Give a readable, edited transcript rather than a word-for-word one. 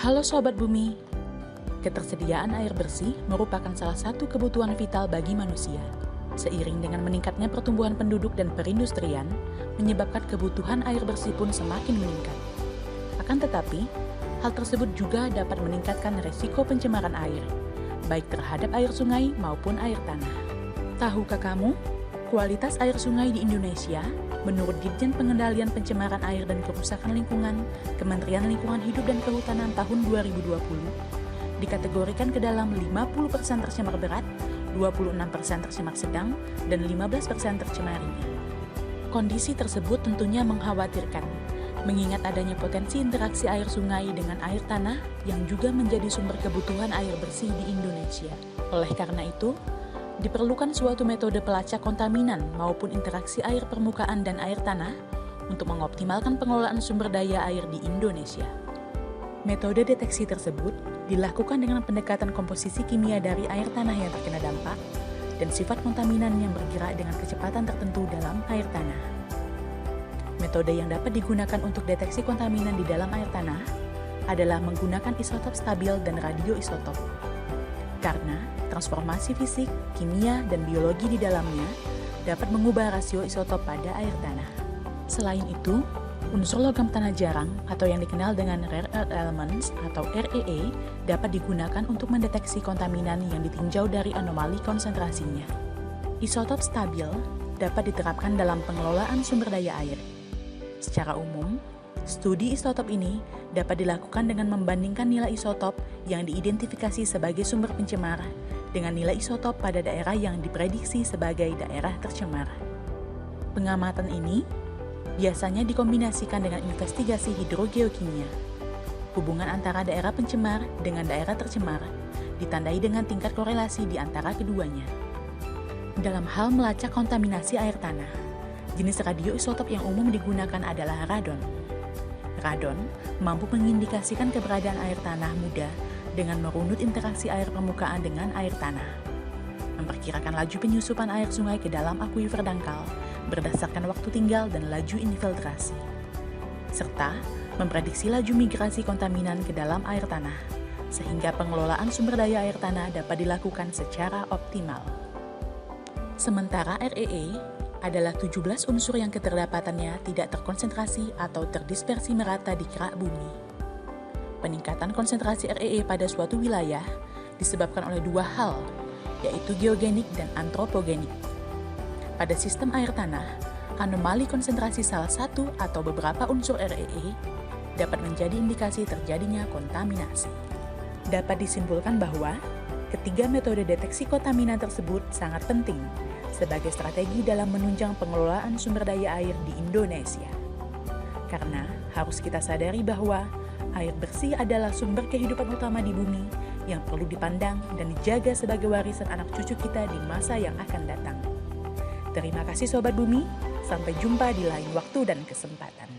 Halo Sobat Bumi, ketersediaan air bersih merupakan salah satu kebutuhan vital bagi manusia. Seiring dengan meningkatnya pertumbuhan penduduk dan perindustrian, menyebabkan kebutuhan air bersih pun semakin meningkat. Akan tetapi, hal tersebut juga dapat meningkatkan resiko pencemaran air, baik terhadap air sungai maupun air tanah. Tahukah kamu, kualitas air sungai di Indonesia menurut Ditjen Pengendalian Pencemaran Air dan Kerusakan Lingkungan, Kementerian Lingkungan Hidup dan Kehutanan tahun 2020, dikategorikan ke dalam 50% tercemar berat, 26% tercemar sedang, dan 15% tercemar ringan. Kondisi tersebut tentunya mengkhawatirkan, mengingat adanya potensi interaksi air sungai dengan air tanah yang juga menjadi sumber kebutuhan air bersih di Indonesia. Oleh karena itu, diperlukan suatu metode pelacak kontaminan maupun interaksi air permukaan dan air tanah untuk mengoptimalkan pengelolaan sumber daya air di Indonesia. Metode deteksi tersebut dilakukan dengan pendekatan komposisi kimia dari air tanah yang terkena dampak dan sifat kontaminan yang bergerak dengan kecepatan tertentu dalam air tanah. Metode yang dapat digunakan untuk deteksi kontaminan di dalam air tanah adalah menggunakan isotop stabil dan radioisotop. Karena transformasi fisik, kimia, dan biologi di dalamnya dapat mengubah rasio isotop pada air tanah. Selain itu, unsur logam tanah jarang atau yang dikenal dengan rare earth elements atau REE dapat digunakan untuk mendeteksi kontaminan yang ditinjau dari anomali konsentrasinya. Isotop stabil dapat diterapkan dalam pengelolaan sumber daya air. Secara umum, studi isotop ini dapat dilakukan dengan membandingkan nilai isotop yang diidentifikasi sebagai sumber pencemar dengan nilai isotop pada daerah yang diprediksi sebagai daerah tercemar. Pengamatan ini biasanya dikombinasikan dengan investigasi hidrogeokimia. Hubungan antara daerah pencemar dengan daerah tercemar ditandai dengan tingkat korelasi di antara keduanya. Dalam hal melacak kontaminasi air tanah, jenis radioisotop yang umum digunakan adalah radon. Radon mampu mengindikasikan keberadaan air tanah muda dengan merunut interaksi air permukaan dengan air tanah, memperkirakan laju penyusupan air sungai ke dalam akuifer dangkal berdasarkan waktu tinggal dan laju infiltrasi, serta memprediksi laju migrasi kontaminan ke dalam air tanah, sehingga pengelolaan sumber daya air tanah dapat dilakukan secara optimal. Sementara REE adalah 17 unsur yang keterdapatannya tidak terkonsentrasi atau terdispersi merata di kerak bumi. Peningkatan konsentrasi REE pada suatu wilayah disebabkan oleh dua hal, yaitu geogenik dan antropogenik. Pada sistem air tanah, anomali konsentrasi salah satu atau beberapa unsur REE dapat menjadi indikasi terjadinya kontaminasi. Dapat disimpulkan bahwa ketiga metode deteksi kontaminan tersebut sangat penting sebagai strategi dalam menunjang pengelolaan sumber daya air di Indonesia. Karena harus kita sadari bahwa air bersih adalah sumber kehidupan utama di bumi yang perlu dipandang dan dijaga sebagai warisan anak cucu kita di masa yang akan datang. Terima kasih Sobat Bumi, sampai jumpa di lain waktu dan kesempatan.